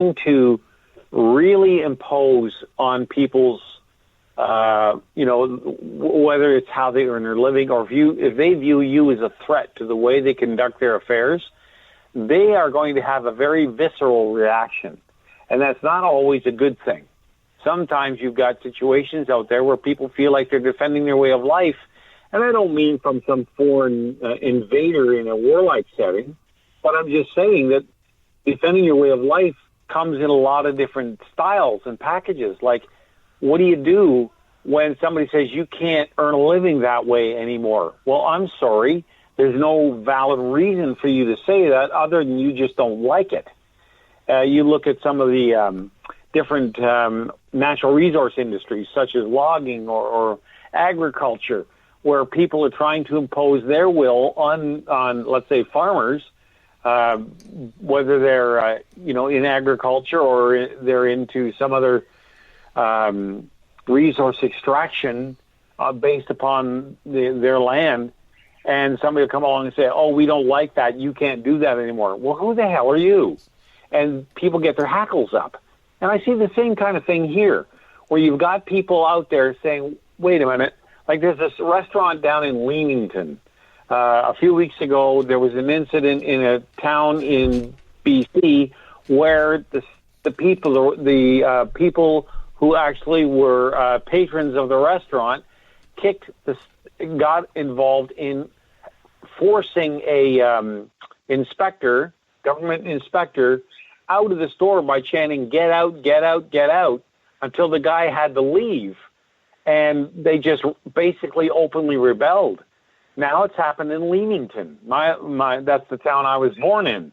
to really impose on people's, whether it's how they earn their living or if they view you as a threat to the way they conduct their affairs, they are going to have a very visceral reaction. And that's not always a good thing. Sometimes you've got situations out there where people feel like they're defending their way of life. And I don't mean from some foreign invader in a warlike setting, but I'm just saying that defending your way of life comes in a lot of different styles and packages. Like, what do you do when somebody says you can't earn a living that way anymore? Well, I'm sorry. There's no valid reason for you to say that other than you just don't like it. You look at some of the different natural resource industries, such as logging or agriculture, where people are trying to impose their will on let's say, farmers, whether they're in agriculture or they're into some other resource extraction based upon their land. And somebody will come along and say, oh, we don't like that. You can't do that anymore. Well, who the hell are you? And people get their hackles up. And I see the same kind of thing here, where you've got people out there saying, wait a minute, like there's this restaurant down in Leamington. A few weeks ago, there was an incident in a town in BC where the people who actually were patrons of the restaurant got involved in forcing a government inspector, out of the store by chanting, "Get out, get out, get out," until the guy had to leave. And they just basically openly rebelled. Now it's happened in Leamington. That's the town I was born in.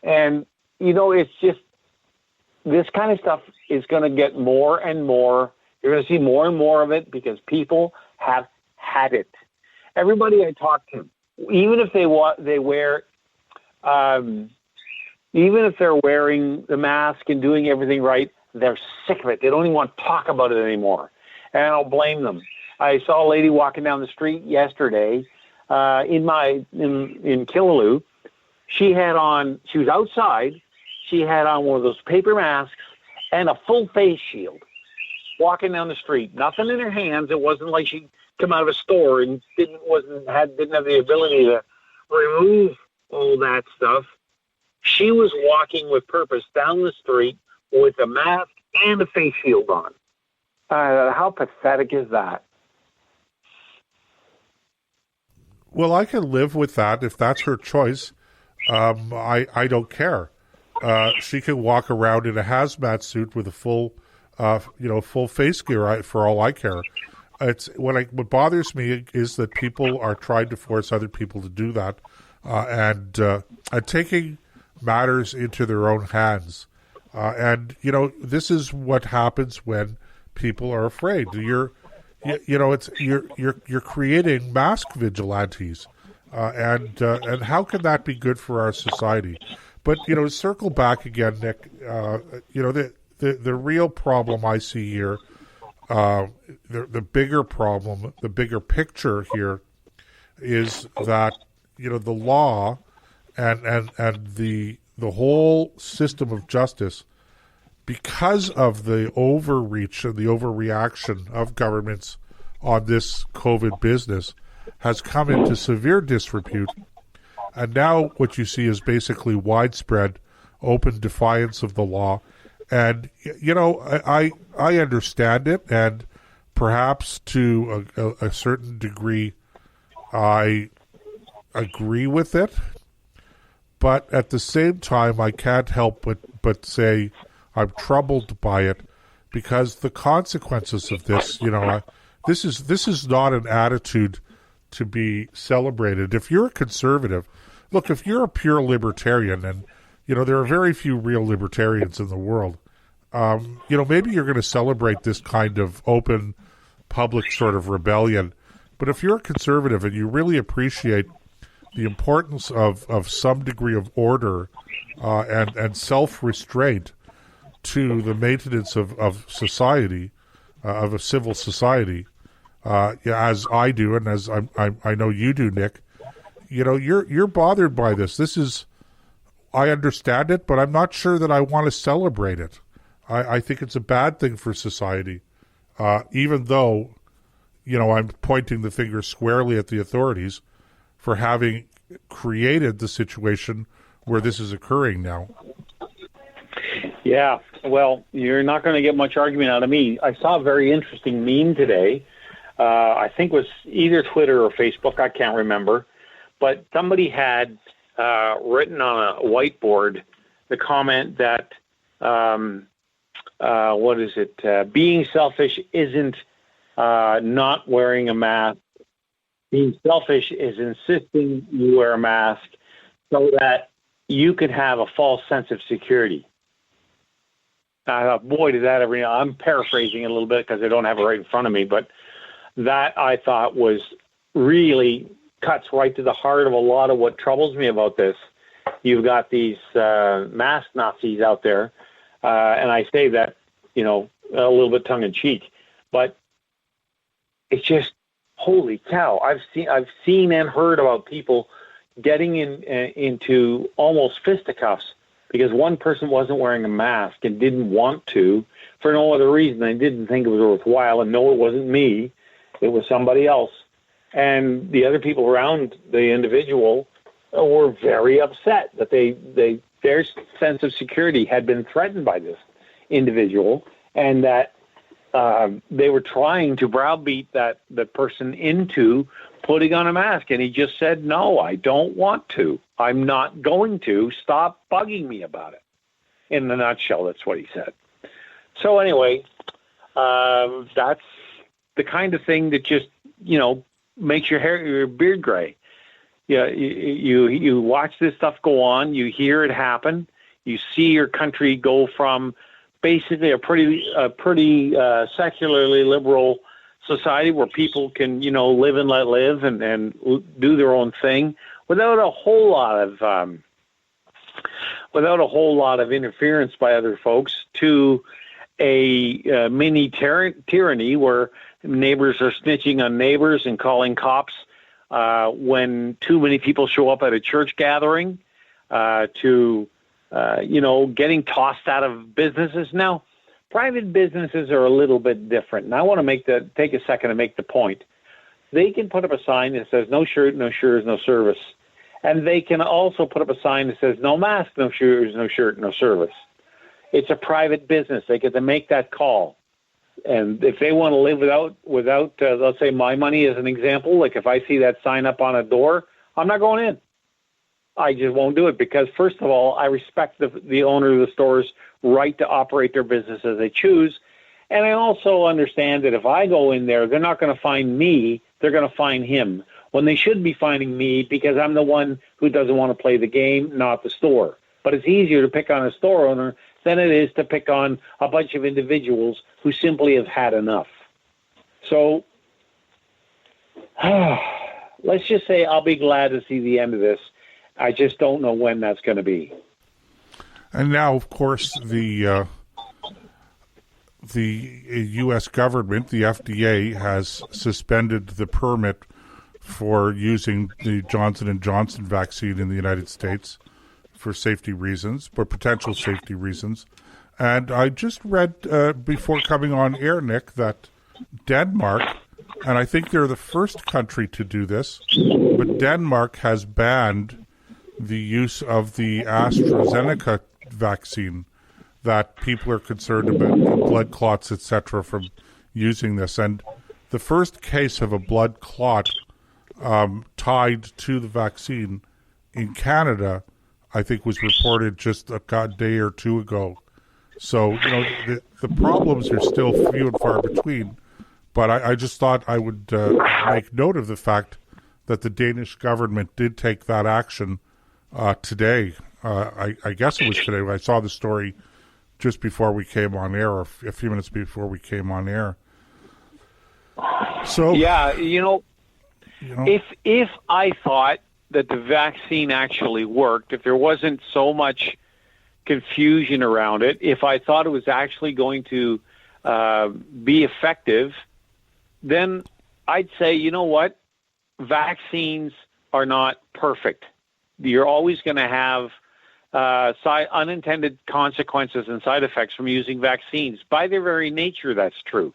And, it's just, this kind of stuff is going to get more and more. You're going to see more and more of it because people have had it. Everybody I talk to, even if even if they're wearing the mask and doing everything right, they're sick of it. They don't even want to talk about it anymore. And I don't blame them. I saw a lady walking down the street yesterday in Killaloe. She was outside. She had on one of those paper masks and a full face shield walking down the street. Nothing in her hands. It wasn't like she'd come out of a store and didn't have the ability to remove all that stuff. She was walking with purpose down the street with a mask and a face shield on. How pathetic is that? Well, I can live with that if that's her choice. I don't care. She can walk around in a hazmat suit with a full face gear. For all I care. What bothers me is that people are trying to force other people to do that, and taking matters into their own hands. This is what happens when people are afraid. You're creating mask vigilantes, and how can that be good for our society? But circle back again, Nick. The real problem I see here, the bigger problem, the bigger picture here, is that the law and the whole system of justice, because of the overreach and the overreaction of governments on this COVID business, has come into severe disrepute. And now what you see is basically widespread open defiance of the law. And, I understand it, and perhaps to a certain degree I agree with it. But at the same time, I can't help but say I'm troubled by it, because the consequences of this, this is not an attitude to be celebrated. If you're a conservative, look, if you're a pure libertarian, and there are very few real libertarians in the world, maybe you're going to celebrate this kind of open, public sort of rebellion. But if you're a conservative and you really appreciate the importance of some degree of order and self-restraint to the maintenance of society, of a civil society, as I do, and as I know you do, Nick, you're bothered by this. This is I understand it, but I'm not sure that I want to celebrate it. I think it's a bad thing for society, even though, I'm pointing the finger squarely at the authorities for having created the situation where this is occurring now. Yeah, well, you're not going to get much argument out of me. I saw a very interesting meme today. I think it was either Twitter or Facebook, I can't remember. But somebody had written on a whiteboard the comment that, being selfish isn't not wearing a mask. Being selfish is insisting you wear a mask so that you can have a false sense of security. I thought, boy, did that ever... I'm paraphrasing it a little bit because I don't have it right in front of me, but that I thought was really cuts right to the heart of a lot of what troubles me about this. You've got these mask Nazis out there, and I say that, a little bit tongue-in-cheek, but it's just, holy cow! I've seen and heard about people getting into almost fisticuffs because one person wasn't wearing a mask and didn't want to for no other reason. They didn't think it was worthwhile, and no, it wasn't me. It was somebody else. And the other people around the individual were very upset that their sense of security had been threatened by this individual, and that they were trying to browbeat the person into putting on a mask. And he just said, no, I don't want to. I'm not going to. Stop bugging me about it. In a nutshell, that's what he said. So anyway, that's the kind of thing that just, makes your beard gray. Yeah, you watch this stuff go on, you hear it happen, you see your country go from basically a pretty secularly liberal society where people can, live and let live and do their own thing without a whole lot of interference by other folks, to a mini tyranny where neighbors are snitching on neighbors and calling cops when too many people show up at a church gathering, to getting tossed out of businesses. Now, private businesses are a little bit different, and I want to take a second to make the point. They can put up a sign that says no shirt, no shoes, no service, and they can also put up a sign that says no mask, no shoes, no shirt, no service. It's a private business. They get to make that call. And if they want to live without let's say my money as an example, like if I see that sign up on a door, I'm not going in. I just won't do it because, first of all, I respect the owner of the store's right to operate their business as they choose. And I also understand that if I go in there, they're not going to find me. They're going to find him, when they should be finding me because I'm the one who doesn't want to play the game, not the store. But it's easier to pick on a store owner than it is to pick on a bunch of individuals who simply have had enough. So let's just say I'll be glad to see the end of this. I just don't know when that's going to be. And now, of course, the U.S. government, the FDA, has suspended the permit for using the Johnson & Johnson vaccine in the United States for safety reasons, for potential safety reasons. And I just read before coming on air, Nick, that Denmark, and I think they're the first country to do this, but Denmark has banned the use of the AstraZeneca vaccine, that people are concerned about blood clots, etc., from using this. And the first case of a blood clot tied to the vaccine in Canada, I think, was reported just a day or two ago. So, the problems are still few and far between. But I just thought I would make note of the fact that the Danish government did take that action today. I guess it was today. I saw the story just before we came on air, or a few minutes before we came on air. So yeah, if I thought that the vaccine actually worked, if there wasn't so much confusion around it, if I thought it was actually going to be effective, then I'd say, you know what? Vaccines are not perfect. You're always going to have unintended consequences and side effects from using vaccines. By their very nature, that's true,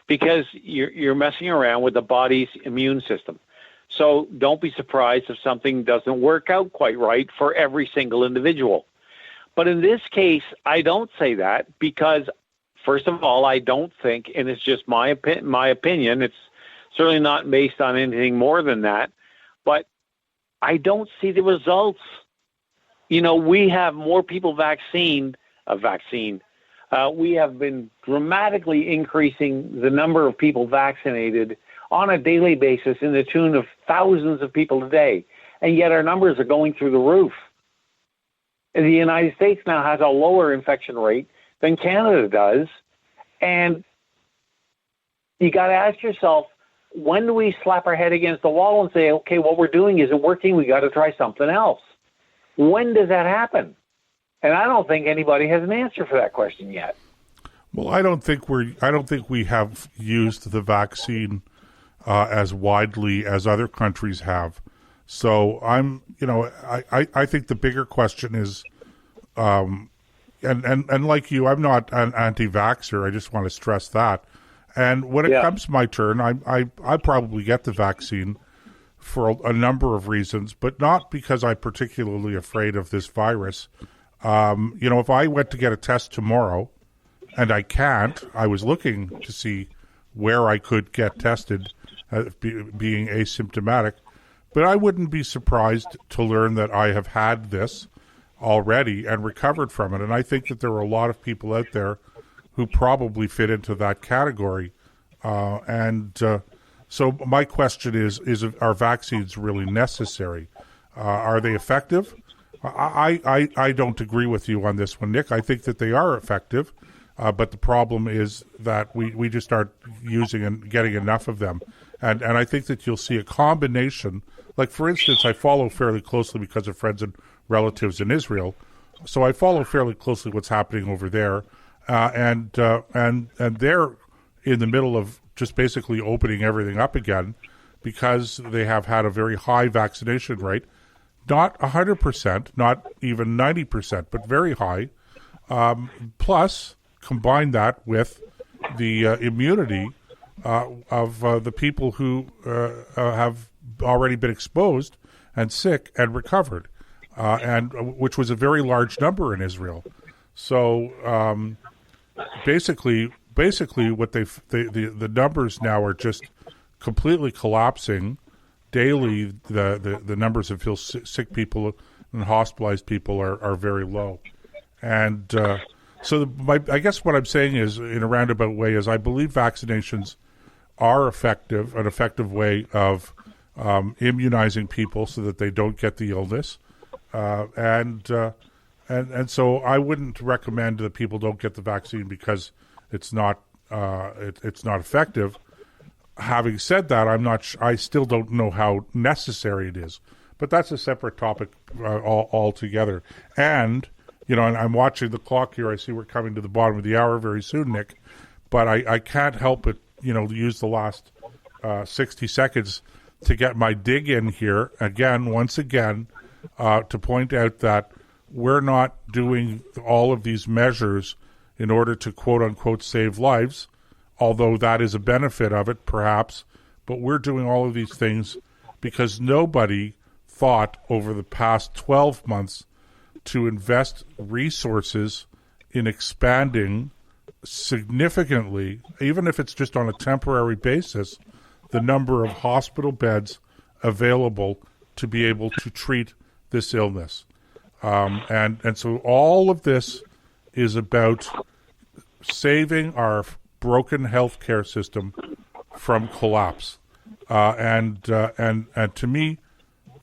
because you're messing around with the body's immune system. So don't be surprised if something doesn't work out quite right for every single individual. But in this case, I don't say that because, first of all, I don't think, and it's just my opinion, it's certainly not based on anything more than that, but I don't see the results. You know, we have more people vaccinated. We have been dramatically increasing the number of people vaccinated on a daily basis in the tune of thousands of people a day. And yet our numbers are going through the roof. And the United States now has a lower infection rate than Canada does. And you got to ask yourself, when do we slap our head against the wall and say, okay, what we're doing isn't working, we got to try something else? When does that happen? And I don't think anybody has an answer for that question yet. Well, I don't think we have used the vaccine as widely as other countries have. So I think the bigger question is, and like you, I'm not an anti-vaxxer. I just want to stress that. And when it comes to my turn, I probably get the vaccine for a number of reasons, but not because I'm particularly afraid of this virus. If I went to get a test tomorrow, and I can't, I was looking to see where I could get tested, being asymptomatic, but I wouldn't be surprised to learn that I have had this already and recovered from it. And I think that there are a lot of people out there who probably fit into that category. So my question is are vaccines really necessary? Are they effective? I don't agree with you on this one, Nick. I think that they are effective, but the problem is that we just aren't using and getting enough of them. And I think that you'll see a combination. Like, for instance, I follow fairly closely because of friends and relatives in Israel. So I follow fairly closely what's happening over there. And they're in the middle of just basically opening everything up again because they have had a very high vaccination rate. Not 100%, not even 90%, but very high. Plus, combine that with the immunity of the people who have already been exposed and sick and recovered, and which was a very large number in Israel. So basically, what the numbers now are just completely collapsing. Daily, the numbers of sick people and hospitalized people are very low, and I guess what I'm saying is, in a roundabout way, is I believe vaccinations are effective, an effective way of immunizing people so that they don't get the illness, and so I wouldn't recommend that people don't get the vaccine because it's not effective. Having said that, I still don't know how necessary it is, but that's a separate topic altogether. And and I'm watching the clock here. I see we're coming to the bottom of the hour very soon, Nick. But I can't help but use the last 60 seconds to get my dig in here once again, to point out that we're not doing all of these measures in order to quote unquote save lives. Although that is a benefit of it, perhaps, but we're doing all of these things because nobody thought over the past 12 months to invest resources in expanding significantly, even if it's just on a temporary basis, the number of hospital beds available to be able to treat this illness. And so all of this is about saving our broken healthcare system from collapse, and to me,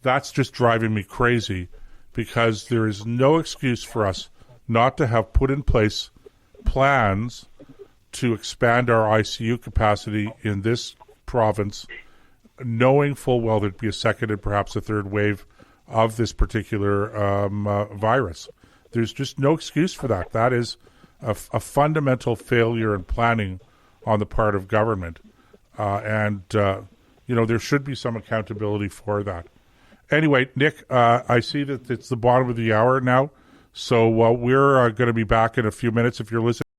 that's just driving me crazy, because there is no excuse for us not to have put in place plans to expand our ICU capacity in this province, knowing full well there'd be a second and perhaps a third wave of this particular virus. There's just no excuse for that. That is a fundamental failure in planning on the part of government. And there should be some accountability for that. Anyway, Nick, I see that it's the bottom of the hour now, So we're going to be back in a few minutes. If you're listening